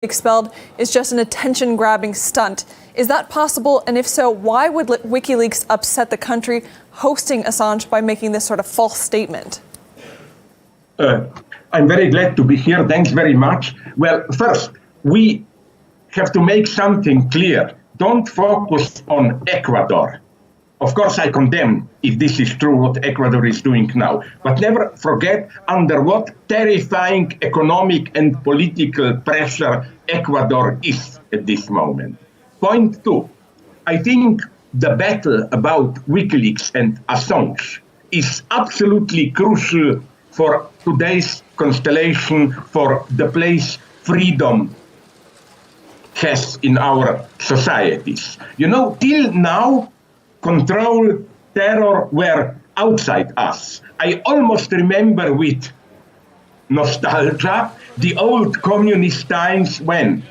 expelled is just an attention-grabbing stunt. Is that possible? And if so, why would WikiLeaks upset the country hosting Assange by making this sort of false statement? I'm very glad to be here. Thanks very much. Well, first, we have to make something clear. Don't focus on Ecuador. Of course, I condemn, if this is true, what Ecuador is doing now. But never forget under what terrifying economic and political pressure Ecuador is at this moment. Point two, I think the battle about WikiLeaks and Assange is absolutely crucial for today's constellation, for the place freedom has in our societies. You know, till now, control, terror were outside us. I almost remember with nostalgia the old communist times when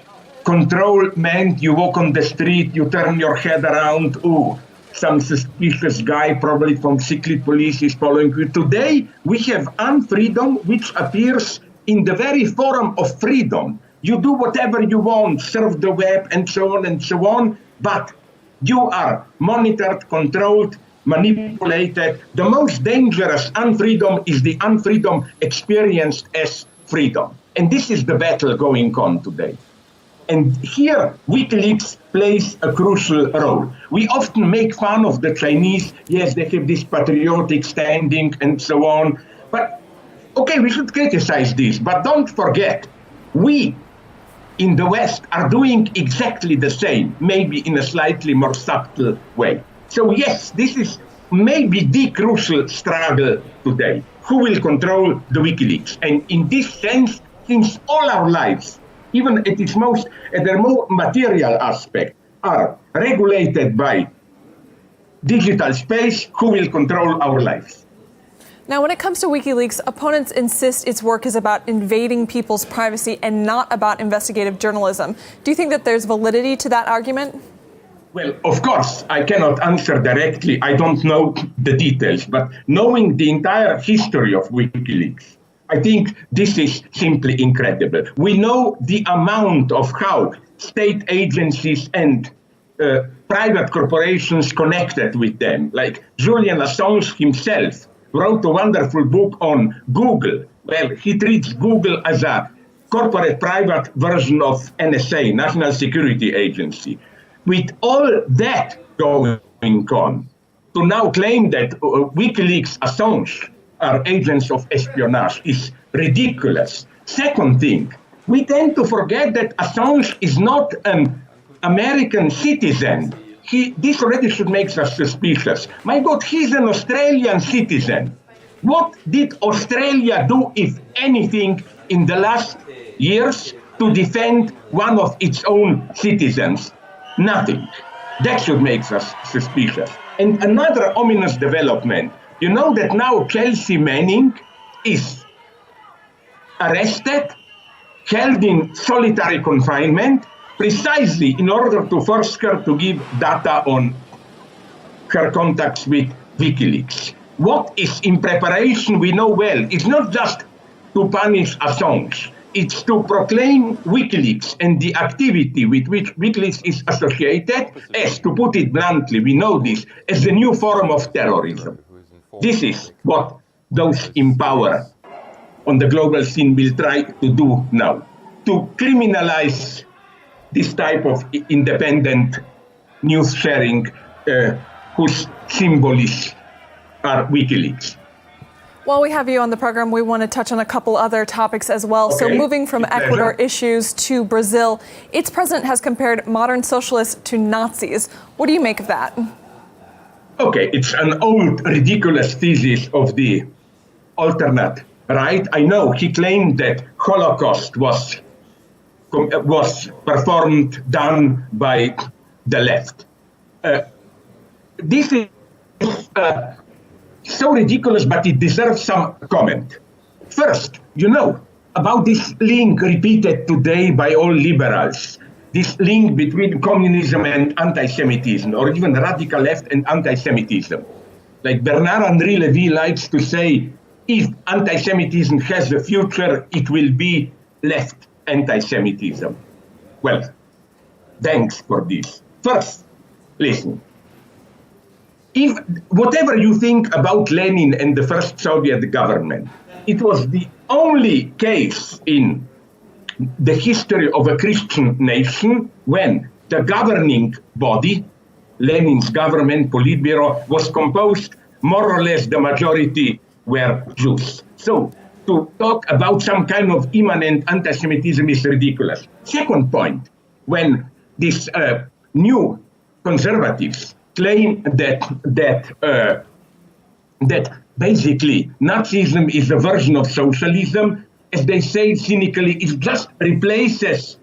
control meant you walk on the street, you turn your head around, ooh, some suspicious guy, probably from secret police, is following you. Today, we have unfreedom, which appears in the very forum of freedom. You do whatever you want, surf the web, and so on, but you are monitored, controlled, manipulated. The most dangerous unfreedom is the unfreedom experienced as freedom. And this is the battle going on today. And here, WikiLeaks plays a crucial role. We often make fun of the Chinese. Yes, they have this patriotic standing and so on. But, okay, we should criticize this. But don't forget, we in the West are doing exactly the same, maybe in a slightly more subtle way. So yes, this is maybe the crucial struggle today. Who will control the WikiLeaks? And in this sense, since all our lives, even at their more material aspect, are regulated by digital space, who will control our lives? Now, when it comes to WikiLeaks, opponents insist its work is about invading people's privacy and not about investigative journalism. Do you think that there's validity to that argument? Well, of course, I cannot answer directly. I don't know the details, but knowing the entire history of WikiLeaks, I think this is simply incredible. We know the amount of how state agencies and private corporations connected with them, like Julian Assange himself wrote a wonderful book on Google. Well, he treats Google as a corporate private version of NSA, National Security Agency. With all that going on, to now claim that WikiLeaks, Assange are agents of espionage is ridiculous. Second thing, we tend to forget that Assange is not an American citizen. This already should make us suspicious. My God, he's an Australian citizen. What did Australia do, if anything, in the last years to defend one of its own citizens? Nothing. That should make us suspicious. And another ominous development, you know that now Chelsea Manning is arrested, held in solitary confinement, precisely in order to force her to give data on her contacts with WikiLeaks. What is in preparation, we know well. It's not just to punish Assange. It's to proclaim WikiLeaks and the activity with which WikiLeaks is associated as, to put it bluntly, we know this, as the new form of terrorism. This is what those in power on the global scene will try to do now, to criminalize this type of independent news sharing whose symbolists are WikiLeaks. While we have you on the program, we want to touch on a couple other topics as well. Okay. So moving from Ecuador issues to Brazil, its president has compared modern socialists to Nazis. What do you make of that? Okay, it's an old, ridiculous thesis of the alternate right. I know he claimed that Holocaust was done by the left. This is so ridiculous, but it deserves some comment. First, you know, about this link repeated today by all liberals, this link between communism and anti-Semitism, or even radical left and anti-Semitism. Like Bernard-Henri Lévy likes to say, if anti-Semitism has a future, it will be left anti-Semitism. Well, thanks for this. First, listen. If whatever you think about Lenin and the first Soviet government, it was the only case in the history of a Christian nation when the governing body, Lenin's government, Politburo, was composed more or less the majority were Jews. So to talk about some kind of immanent anti-Semitism is ridiculous. Second point, when these new conservatives claim that basically Nazism is a version of socialism, as they say cynically, it just replaces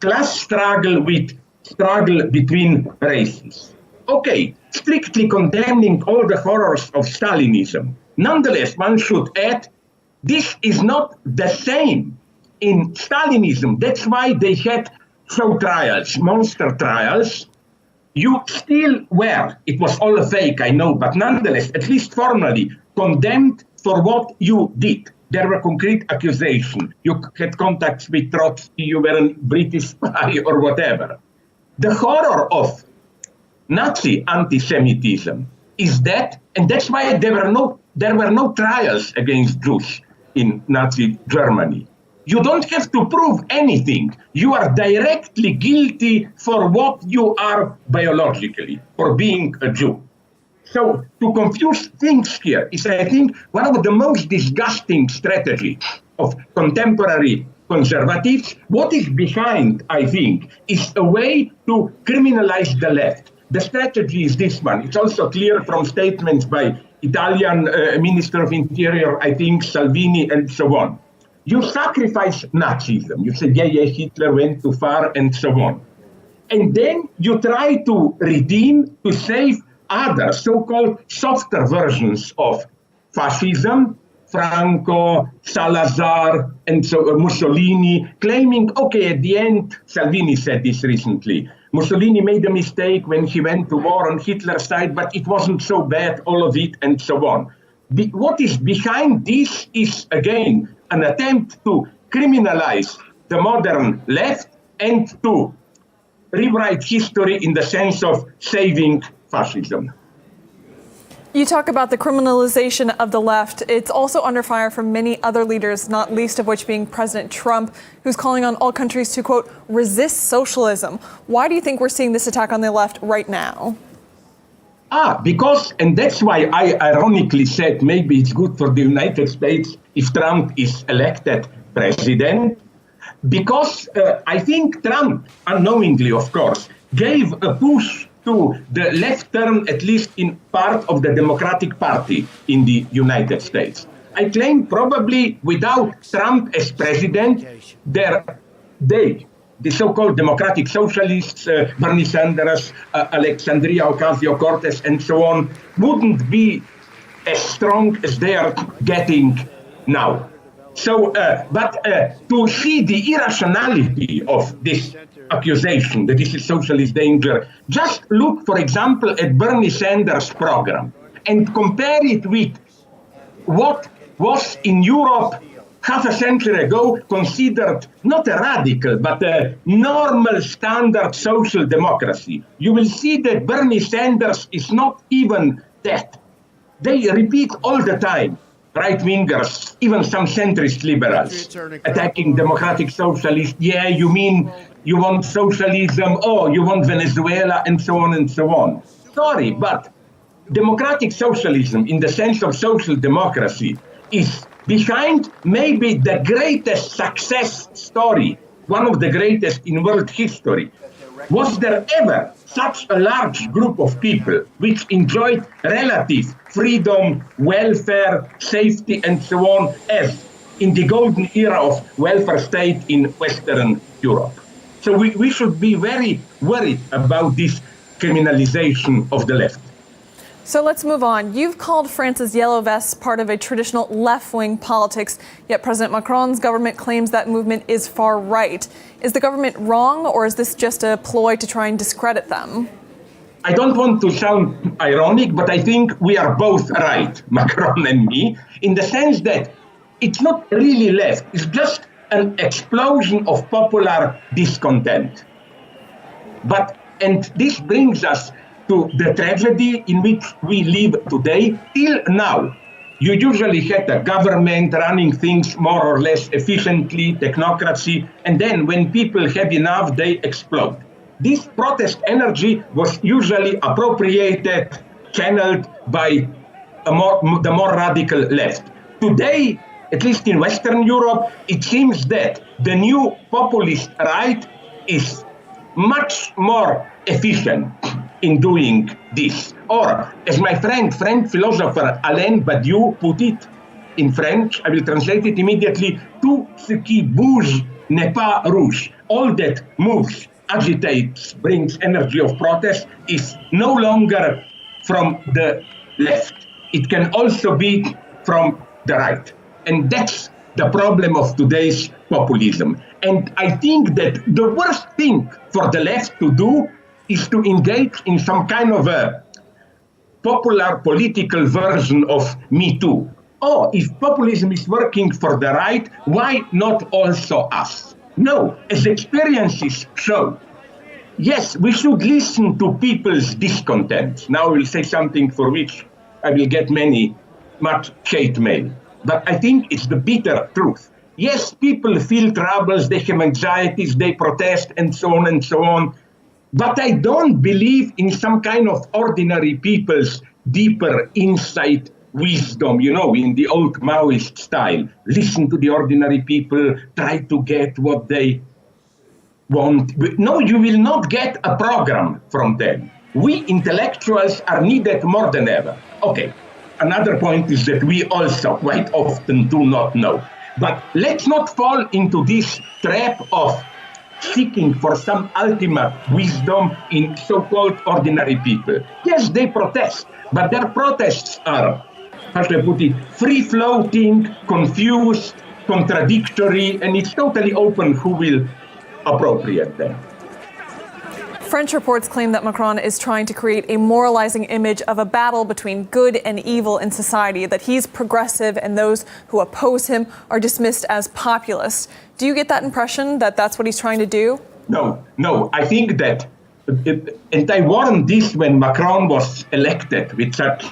class struggle with struggle between races. Okay, strictly condemning all the horrors of Stalinism. Nonetheless, one should add, this is not the same in Stalinism. That's why they had show trials, monster trials. You still were, it was all a fake, I know, but nonetheless, at least formally, condemned for what you did. There were concrete accusations. You had contacts with Trotsky, you were a British spy or whatever. The horror of Nazi anti-Semitism is that, and that's why there were no trials against Jews in Nazi Germany. You don't have to prove anything. You are directly guilty for what you are biologically, for being a Jew. So to confuse things here is, I think, one of the most disgusting strategies of contemporary conservatives. What is behind, I think, is a way to criminalize the left. The strategy is this one. It's also clear from statements by Italian Minister of Interior, I think, Salvini, and so on. You sacrifice Nazism. You say, yeah, Hitler went too far, and so on. And then you try to redeem, to save other so-called softer versions of fascism, Franco, Salazar, and so Mussolini, claiming, okay, at the end, Salvini said this recently, Mussolini made a mistake when he went to war on Hitler's side, but it wasn't so bad, all of it, and so on. What is behind this is, again, an attempt to criminalize the modern left and to rewrite history in the sense of saving fascism. You talk about the criminalization of the left. It's also under fire from many other leaders, not least of which being President Trump, who's calling on all countries to, quote, resist socialism. Why do you think we're seeing this attack on the left right now? Because, and that's why I ironically said maybe it's good for the United States if Trump is elected president, because I think Trump, unknowingly, of course, gave a push to the left turn, at least in part of the Democratic Party in the United States. I claim probably without Trump as president, the so-called democratic socialists, Bernie Sanders, Alexandria Ocasio-Cortez, and so on, wouldn't be as strong as they are getting now. So, but to see the irrationality of this accusation that this is socialist danger, just look, for example, at Bernie Sanders' program and compare it with what was in Europe half a century ago considered not a radical, but a normal standard social democracy. You will see that Bernie Sanders is not even that. They repeat all the time, right-wingers, even some centrist liberals, attacking democratic socialists. Yeah, you mean you want socialism? Oh, you want Venezuela, and so on and so on. Sorry, but democratic socialism, in the sense of social democracy, is behind maybe the greatest success story, one of the greatest in world history. Was there ever such a large group of people which enjoyed relative freedom, welfare, safety, and so on as in the golden era of welfare state in Western Europe? So we should be very worried about this criminalization of the left. So let's move on. You've called France's yellow vests part of a traditional left-wing politics, yet President Macron's government claims that movement is far right. Is the government wrong, or is this just a ploy to try and discredit them? I don't want to sound ironic, but I think we are both right, Macron and me, in the sense that it's not really left. It's just an explosion of popular discontent. And this brings us to the tragedy in which we live today. Till now, you usually had a government running things more or less efficiently, technocracy, and then when people have enough, they explode. This protest energy was usually appropriated, channeled by the more radical left. Today, at least in Western Europe, it seems that the new populist right is much more efficient in doing this. Or, as my French philosopher Alain Badiou put it in French, I will translate it immediately, tout ce qui bouge n'est pas rouge. All that moves, agitates, brings energy of protest is no longer from the left. It can also be from the right. And that's the problem of today's populism. And I think that the worst thing for the left to do is to engage in some kind of a popular political version of Me Too. Oh, if populism is working for the right, why not also us? No, as experiences show, yes, we should listen to people's discontent. Now I will say something for which I will get much hate mail. But I think it's the bitter truth. Yes, people feel troubles, they have anxieties, they protest, and so on and so on. But I don't believe in some kind of ordinary people's deeper insight, wisdom, in the old Maoist style. Listen to the ordinary people, try to get what they want. No, you will not get a program from them. We intellectuals are needed more than ever. Okay, another point is that we also quite often do not know. But let's not fall into this trap of seeking for some ultimate wisdom in so-called ordinary people. Yes, they protest, but their protests are, how should I put it, free-floating, confused, contradictory, and it's totally open who will appropriate them. French reports claim that Macron is trying to create a moralizing image of a battle between good and evil in society, that he's progressive and those who oppose him are dismissed as populist. Do you get that impression that that's what he's trying to do? No. I think that, and I warned this when Macron was elected with such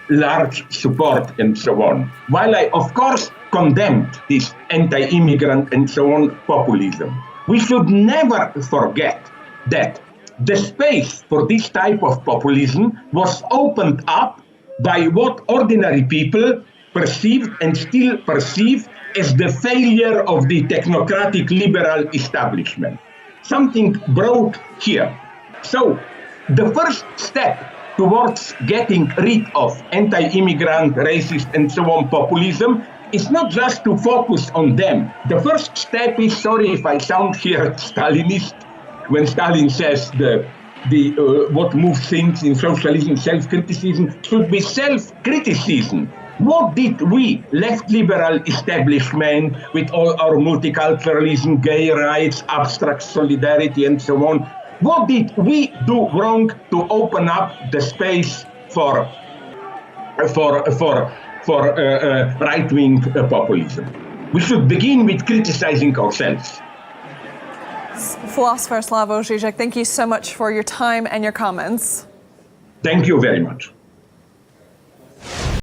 large support and so on, while I, of course, condemned this anti-immigrant and so on populism. We should never forget that the space for this type of populism was opened up by what ordinary people perceived and still perceive as the failure of the technocratic liberal establishment. Something broke here. So the first step towards getting rid of anti-immigrant, racist, and so on populism is not just to focus on them. The first step is, sorry if I sound here Stalinist, when Stalin says what moves things in socialism, self-criticism, should be self-criticism. What did we, left liberal establishment, with all our multiculturalism, gay rights, abstract solidarity, and so on, what did we do wrong to open up the space for right-wing populism? We should begin with criticizing ourselves. Philosopher Slavoj Zizek, thank you so much for your time and your comments. Thank you very much.